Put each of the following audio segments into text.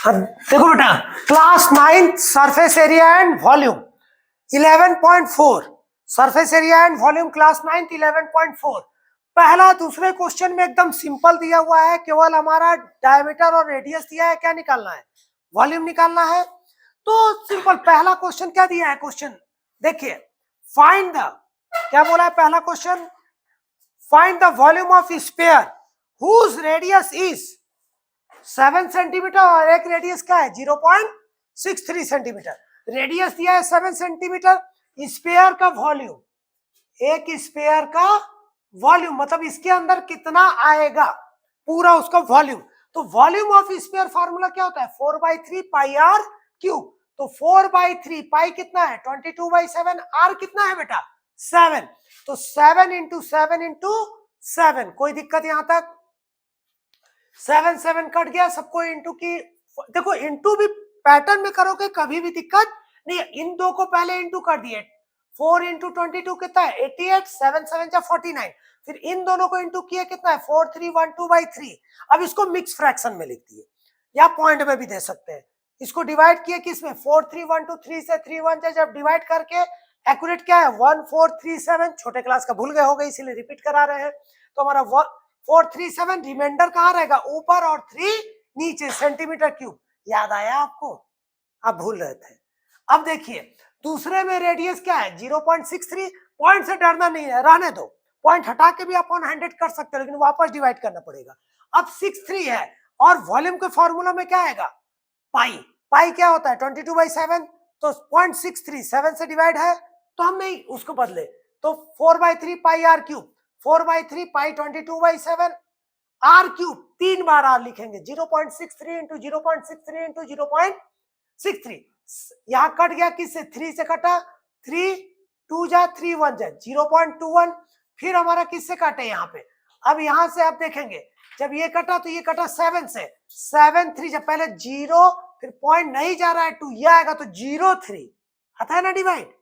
अब देखो बेटा, class 9 surface area and volume 11.4, surface area and volume class 9 11.4। पहला दूसरे क्वेश्चन में एकदम सिंपल दिया हुआ है, केवल हमारा डायमीटर और रेडियस दिया है, क्या निकालना है? वॉल्यूम निकालना है। तो सिंपल पहला क्वेश्चन क्या दिया है? क्वेश्चन देखिए, फाइंड द, क्या बोला है पहला question? Find the volume of sphere whose radius is 7 centimetre और एक रेडियस क्या है 0.63 सेंटीमीटर। रेडियस दिया है 7 सेंटीमीटर। स्फीयर का वॉल्यूम, एक स्फीयर का वॉल्यूम मतलब इसके अंदर कितना आएगा पूरा उसका वॉल्यूम। तो वॉल्यूम ऑफ स्फीयर फार्मूला क्या होता है? 4/3 पाई आर क्यूब। तो 4/3 पाई कितना है? 22/7। आर कितना है बेटा? 7। तो 7 इंटू 7 इंटू 7। कोई दिक्कत यहां तक? 7 7 कट गया, सबको इंटू की। देखो इंटू भी पैटर्न में करोगे कभी भी दिक्कत नहीं। इन दो को पहले इंटू कर दिए। 4 इंटू 22 कितना है? 88। 7 7 जा 49। फिर इन दोनों को इंटू किया कितना है? 4312/3। अब इसको मिक्स फ्रैक्शन में लिख दिए या पॉइंट में भी दे सकते हैं। इसको डिवाइड किए किसमें? 4312 से 31 से जब डिवाइड करके एक्यूरेट क्या है? 1437। छोटे क्लास का भूल गए हो गए इसीलिए रिपीट करा रहे हैं। तो हमारा 437 रिमाइंडर कहाँ रहेगा? ऊपर और 3 नीचे, सेंटीमीटर क्यूब। याद आया आपको? आप भूल रहे थे। अब देखिए दूसरे में रेडियस क्या है? 0.63। पॉइंट से डरना नहीं है, रहने दो। पॉइंट हटा के भी अपन 100 कर सकते हैं, लेकिन वापस डिवाइड करना पड़ेगा। अब 63 है और वॉल्यूम के फॉर्मूला में क्या आएगा? पाई। पाई क्या होता है? 22/7। तो 0.63 7 से डिवाइड है, तो हम नहीं उसको बदले, तो 4/3 pi r cube. 4/3 pi 22/7 r cube. 3 बार आर लिखेंगे। 0.63 इंटू 0.63 इंटू 0.63। यहां कट गया, किससे? 3 से कटा। 3 2 जा 3 1 जा 0.21। फिर हमारा किससे काटे यहाँ पे? अब यहां से आप देखेंगे, जब ये कटा तो ये कटा 7 से। 7 3 जब पहले 0, फिर पॉइंट नहीं जा रहा है 2, ये आएगा तो 0.3 आता है ना डिवाइड।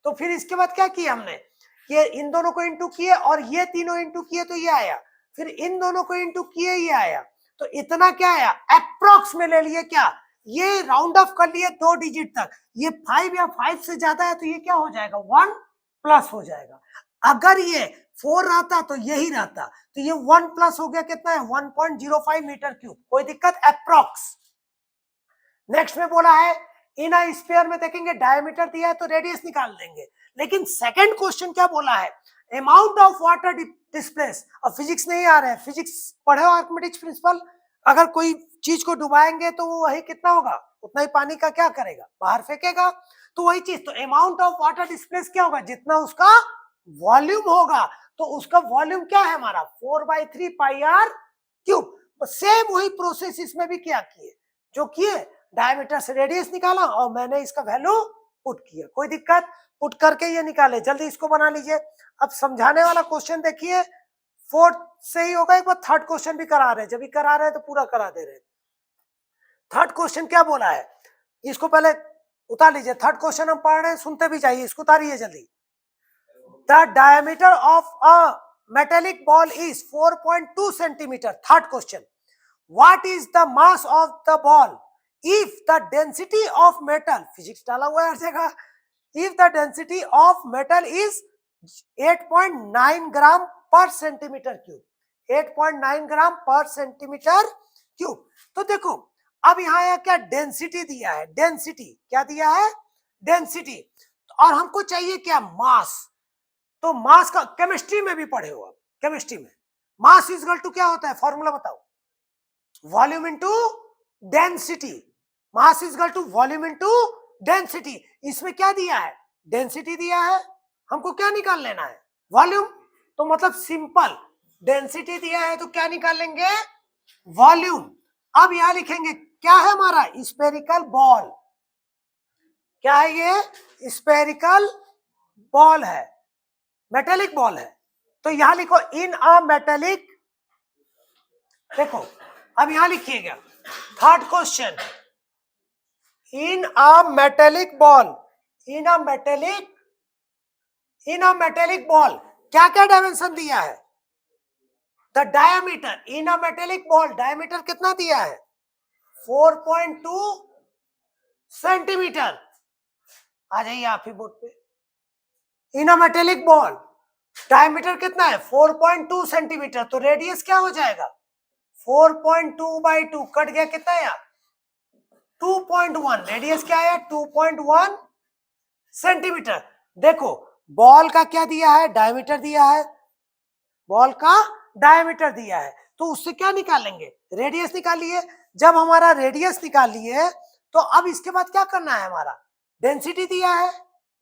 तो फिर इसके बाद क्या किया हमने? ये इन दोनों को इंटू किए और ये तीनों इंटू किए तो ये आया। फिर इन दोनों को इंटू किए, ये आया। तो इतना क्या आया? अप्रोक्स में ले लिए क्या? ये राउंड ऑफ कर लिए 2 डिजिट तक। ये 5 या 5 से ज्यादा है तो ये क्या हो जाएगा? 1 प्लस हो जाएगा। अगर ये 4 रहता तो यही रहता, तो ये 1 प्लस हो गया। कितना है? 1.05 मीटर क्यूब। कोई दिक्कत? अप्रोक्स। नेक्स्ट में बोला है इन अ स्फीयर में देखेंगे डायमीटर दिया है तो रेडियस निकाल देंगे। लेकिन सेकंड क्वेश्चन क्या बोला है? Amount of water displace. अब फिजिक्स नहीं आ रहे हैं, फिजिक्स पढ़े हो आर्किमिडीज प्रिंसिपल। अगर कोई चीज को डुबाएंगे तो वो वही कितना होगा? उतना ही पानी का क्या करेगा? बाहर फेंकेगा। तो वही चीज, तो अमाउंट ऑफ वाटर डिस्प्लेस क्या होगा? जितना उसका वॉल्यूम होगा। तो उसका वॉल्यूम क्या है हमारा? 4/3 पाई आर क्यूब। सेम वही प्रोसेस इसमें भी क्या किए जो किए, डायमीटर से रेडियस निकाला और मैंने इसका वैल्यू पुट किया। कोई दिक्कत? पुट करके ये निकाले। जल्दी इसको बना लीजिए। अब समझाने वाला क्वेश्चन देखिए, 4th से ही होगा। एक बार थर्ड क्वेश्चन भी करा रहे हैं, जब भी करा रहे हैं तो पूरा करा दे रहे हैं। थर्ड क्वेश्चन क्या बोला है इसको पहले उतार लीजिए। थर्ड क्वेश्चन हम पढ़ रहे हैं, सुनते भी जाइए। इसको उतारिए जल्दी। The diameter of a metallic ball is 4.2 centimetre. Third question, what is the mass of the ball if the density of metal, physics डाला हुआ है हर जगह, if the density of metal is 8.9 ग्राम पर सेंटीमीटर क्यूब। 8.9 ग्राम पर centimetre cube. तो देखो अब यहाँ यह क्या डेंसिटी दिया है? डेंसिटी क्या दिया है? डेंसिटी। और हमको चाहिए क्या? मास। तो मास का केमिस्ट्री में भी पढ़े हो आप। केमिस्ट्री में मास इज इक्वल टू क्या होता है? फॉर्मूला बताओ। Volume into density. Mass is equal to volume into density. इसमें क्या दिया है? डेंसिटी दिया है। हमको क्या निकाल लेना है? वॉल्यूम। तो मतलब सिंपल, डेंसिटी दिया है तो क्या निकाल लेंगे? वॉल्यूम। अब यहां लिखेंगे क्या है हमारा? Spherical ball. क्या है ये? स्फेरिकल बॉल है, मेटेलिक बॉल है। तो यहां लिखो इन अ मेटेलिक। देखो अब यहां लिखिएगा third question, in a metallic ball. In a metallic ball क्या क्या डायमेंशन दिया है? The diameter in a metallic ball, diameter कितना दिया है? 4.2 सेंटीमीटर। आ जाइए आप ही बोर्ड पे। इन अ मेटेलिक बॉल डायमीटर कितना है 4.2 सेंटीमीटर, तो रेडियस क्या हो जाएगा 4.2/2 कट गया कितना है 2.1, रेडियस क्या है 2.1 सेंटीमीटर। देखो बॉल का क्या दिया है डायमीटर दिया है, बॉल का डायमीटर दिया है, तो उससे क्या निकालेंगे रेडियस निकालिए। जब हमारा रेडियस निकालिए तो अब इसके बाद क्या करना है, हमारा डेंसिटी दिया है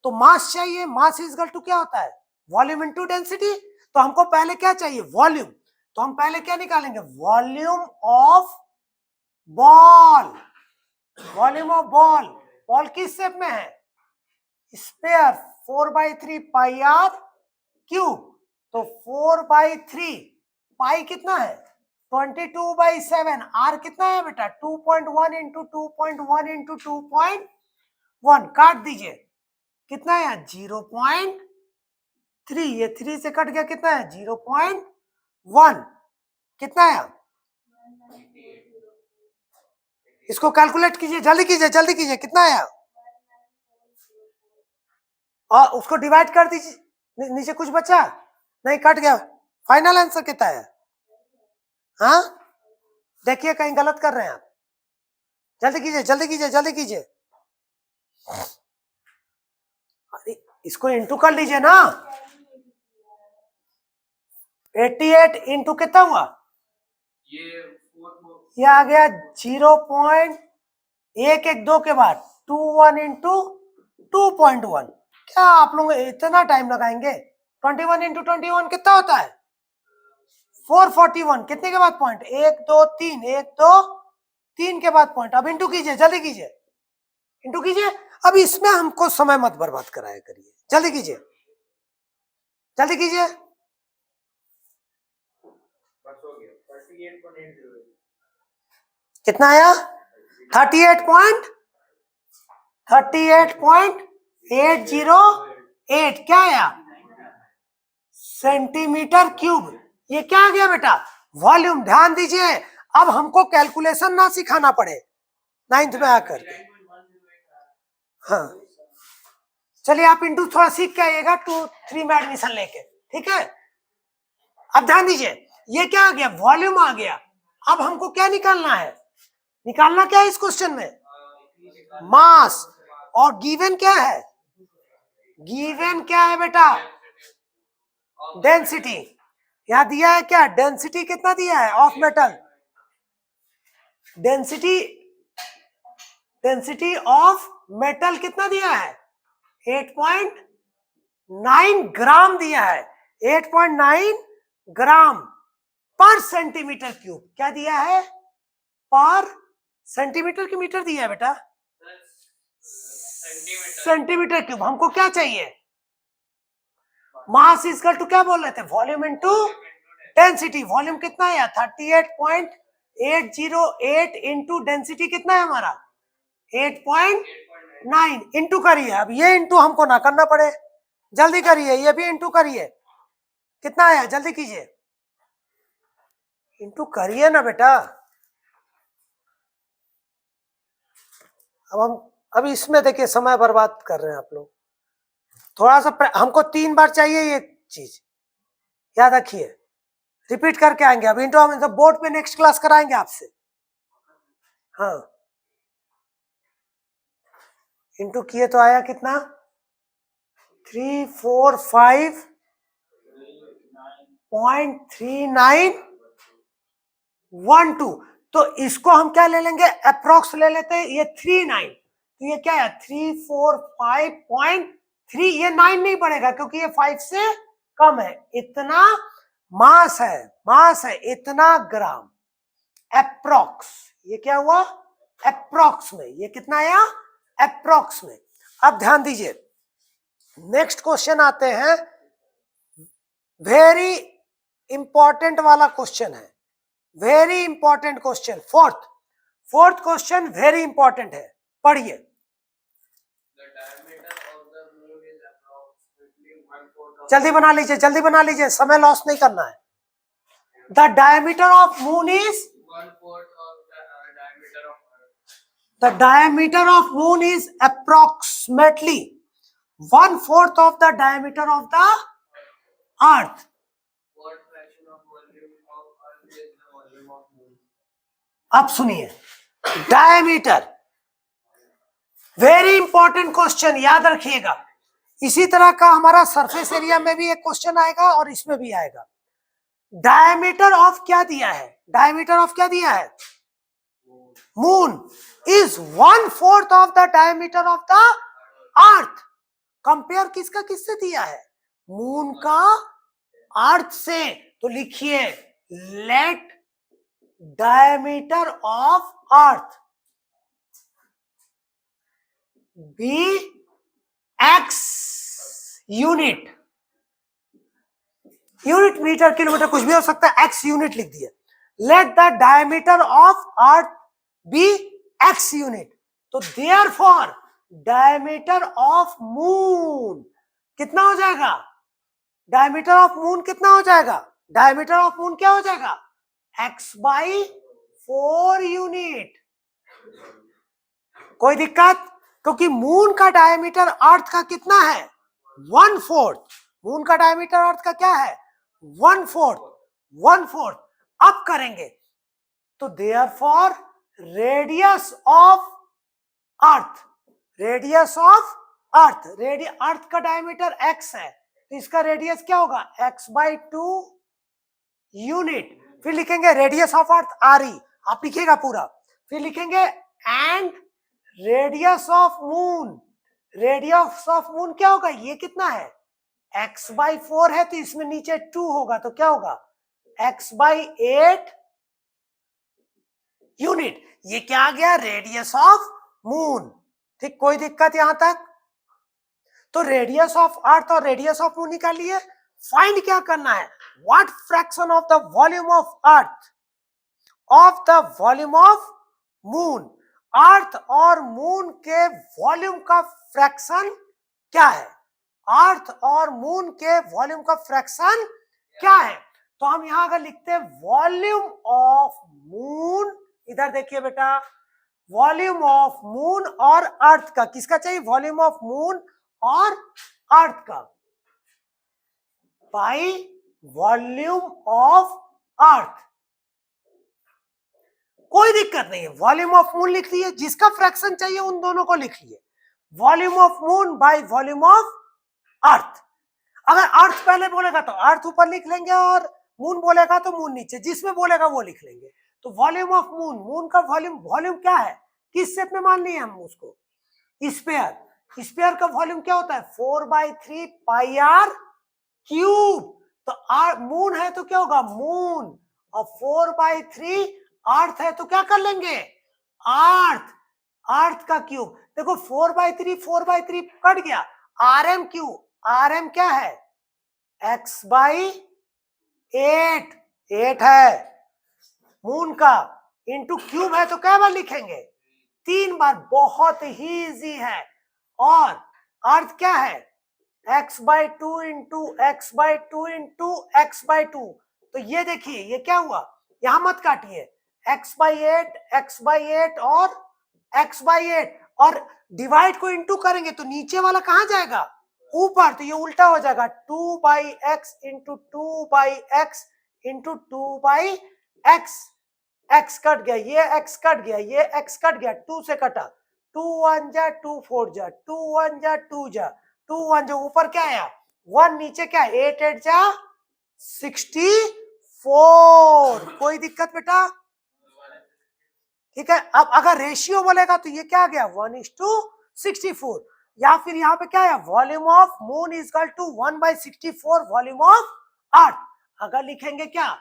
तो मास चाहिए, मास इज इक्वल टू क्या होता है वॉल्यूम इनटू डेंसिटी। तो हमको पहले क्या चाहिए वॉल्यूम, तो हम पहले क्या निकालेंगे volume of ball, volume of ball. Ball किस शेप में है स्फीयर 4/3 पाई आर क्यूब, तो 4/3 पाई कितना है 22/7, आर कितना है बेटा 2.1 इंटू 2.1 इंटू 2.1, काट दीजिए कितना है 0.3, ये 3 से कट गया कितना है 0.1, कितना है इसको कैलकुलेट कीजिए, जल्दी कीजिए जल्दी कीजिए, कितना है और उसको डिवाइड कर दीजिए, नीचे कुछ बचा नहीं, कट गया, फाइनल आंसर कितना है। हाँ देखिए कहीं गलत कर रहे हैं आप, जल्दी कीजिए जल्दी कीजिए जल्दी कीजिए, अरे इसको इंटू कर लीजिए ना, 88 इंटू कितना हुआ ये आ गया 0.112 के बाद 21 इंटू 2.1, क्या आप लोग इतना टाइम लगाएंगे 21 इंटू 21 कितना होता है 441, कितने के बाद पॉइंट 1 2 3, 1 2 3 के बाद पॉइंट, अब इंटू कीजिए जल्दी कीजिए इंटू कीजिए, अब इसमें हमको समय मत बर्बाद कराया करिए, जल्दी कीजिए जल्दी कीजिए, कितना आया 38.808 क्या आया सेंटीमीटर क्यूब, ये क्या आ गया बेटा वॉल्यूम। ध्यान दीजिए अब हमको कैलकुलेशन ना सिखाना पड़े 9th में आकर के, हाँ चलिए आप इंटू थोड़ा सीख के आइएगा 2-3 में एडमिशन लेके, ठीक है। अब ध्यान दीजिए ये क्या आ गया वॉल्यूम आ गया, अब हमको क्या निकालना है, निकालना क्या है इस क्वेश्चन में मास, और गिवन क्या है, गिवन क्या है बेटा डेंसिटी, यहां दिया है क्या डेंसिटी कितना दिया है of metal, density density of metal कितना दिया है 8.9 ग्राम दिया है, 8.9 ग्राम पर सेंटीमीटर क्यूब, क्या दिया है पर सेंटीमीटर की मीटर दिया है बेटा सेंटीमीटर क्यूब, हमको क्या चाहिए मास इक्वल टू क्या बोल रहे थे वॉल्यूम इनटू डेंसिटी, वॉल्यूम कितना है 38.808 इंटू डेंसिटी कितना है हमारा 8.9, इंटू करिए, अब ये इंटू हमको ना करना पड़े, जल्दी करिए ये भी इंटू करिए, कितना है जल्दी कीजिए इंटू करिए ना बेटा। अब हम अभी इसमें देखिए समय बर्बाद कर रहे हैं आप लोग, थोड़ा सा हमको 3 बार चाहिए ये चीज याद रखिए, रिपीट करके आएंगे, अब इंटू हम बोर्ड पे नेक्स्ट क्लास कराएंगे आपसे, हाँ इंटू किए तो आया कितना 345.3912, तो इसको हम क्या ले लेंगे अप्रोक्स ले लेते हैं, ये 39, तो ये क्या है 345.3, ये 9 नहीं पड़ेगा क्योंकि ये 5 से कम है, इतना मास है इतना ग्राम अप्रोक्स, ये क्या हुआ अप्रोक्स में, ये कितना आया अप्रोक्स में। अब ध्यान दीजिए नेक्स्ट क्वेश्चन आते हैं, वेरी इंपॉर्टेंट वाला क्वेश्चन है, very important question, fourth question very important है, पढ़िए। जल्दी बना लीजिए समय लॉस नहीं करना है। The diameter of moon is The diameter of moon is approximately 1/4 of the diameter of the earth. What fraction of volume of earth is the volume of moon? अब सुनिए, डायमीटर वेरी इंपॉर्टेंट क्वेश्चन, याद रखिएगा। इसी तरह का हमारा surface area में भी एक क्वेश्चन आएगा और इसमें भी आएगा। डायमीटर ऑफ क्या दिया है? डायमीटर ऑफ क्या दिया है? Moon is 1/4 of the diameter of the earth. Compare किसका किससे दिया है? मून का अर्थ से। तो लिखिए let diameter of earth be x unit. Unit metre kilometre कुछ भी हो सकता है, एक्स यूनिट लिख दिया। Let the diameter of earth be x unit. तो देयरफॉर डायमीटर ऑफ मून कितना हो जाएगा? डायमीटर ऑफ मून कितना हो जाएगा? डायमीटर ऑफ मून क्या हो जाएगा? x/4 unit. कोई दिक्कत? क्योंकि मून का डायमीटर अर्थ का कितना है? 1/4। मून का डायमीटर अर्थ का क्या है? 1/4। अब करेंगे तो therefore radius of earth, radius of earth, earth का डायमीटर x है तो इसका रेडियस क्या होगा? x/2 unit. फिर लिखेंगे रेडियस ऑफ अर्थ RE, आप लिखिएगा पूरा। फिर लिखेंगे and radius of moon. Radius of moon क्या होगा? ये कितना है? x/4 है तो इसमें नीचे 2 होगा तो क्या होगा? x/8 unit. ये क्या आ गया? Radius of moon. ठीक, कोई दिक्कत यहां तक? तो रेडियस ऑफ अर्थ और रेडियस ऑफ मून निकालिए। फाइंड क्या करना है? What fraction of the volume of earth of the volume of moon. Earth और मून के वॉल्यूम का फ्रैक्शन क्या है? अर्थ और मून के वॉल्यूम का फ्रैक्शन क्या है? तो हम यहां अगर लिखते हैं वॉल्यूम ऑफ मून, इधर देखिए बेटा, वॉल्यूम ऑफ मून और अर्थ का, किसका चाहिए? वॉल्यूम ऑफ मून और अर्थ का बाई वॉल्यूम ऑफ अर्थ। कोई दिक्कत नहीं है, वॉल्यूम ऑफ मून लिख लिए, जिसका फ्रैक्शन चाहिए उन दोनों को लिख लिए। Volume of moon by volume of earth. अगर अर्थ पहले बोलेगा तो अर्थ ऊपर लिख लेंगे और मून बोलेगा तो मून नीचे, जिसमें बोलेगा वो लिख लेंगे। तो वॉल्यूम ऑफ मून, मून का वॉल्यूम, वॉल्यूम क्या है? किस शेप में मान लिए हम उसको? स्फीयर। स्फीयर का वॉल्यूम क्या होता है? 4/3 पाई आर क्यूब। तो मून है तो क्या होगा? मून, और 4/3 अर्थ है तो क्या कर लेंगे? अर्थ, अर्थ का क्यूब। देखो 4/3 कट गया, RM क्यूब। RM क्या है? x/8, 8 है मून का, इंटू क्यूब है तो क्या बार लिखेंगे? 3 बार। बहुत ही इजी है। और अर्थ क्या है? x/2 into x/2 into x/2। तो ये देखिए ये क्या हुआ, यहां मत काटिए, x/8 और x/8, और डिवाइड को इंटू करेंगे तो नीचे वाला कहां जाएगा? ऊपर। तो ये उल्टा हो जाएगा, 2/x into 2/x into 2/x। x cut गया, ये x कट गया, ये x कट गया, 2 से कटा, 2 1 जा 2 4 जा, 2 1 जा 2 जा, 2 1 जा, ऊपर क्या आया? 1, नीचे क्या? 8 8 जा 64। कोई दिक्कत बेटा? ठीक है। अब अगर रेशियो बोलेगा तो ये क्या आ गया? 1:64। या फिर यहाँ पे क्या है? Volume of moon is equal to 1/64 volume of earth. अगर लिखेंगे क्या?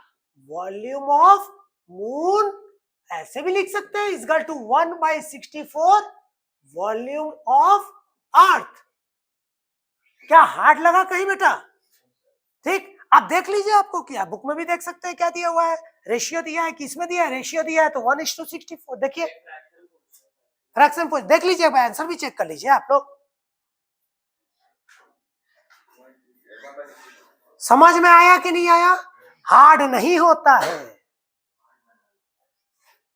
वॉल्यूम ऑफ मून, ऐसे भी लिख सकते हैं, is equal to 1/64 volume of earth. क्या हार्ड लगा कहीं बेटा? ठीक, आप देख लीजिए, आपको क्या बुक में भी देख सकते हैं क्या दिया हुआ है, रेशियो दिया है, किसमें दिया है? रेशियो दिया है तो 1:64। देखिए फ्रैक्शन पूछ, देख लीजिए, आंसर भी चेक कर लीजिए आप लोग। समझ में आया कि नहीं आया? हार्ड नहीं होता है।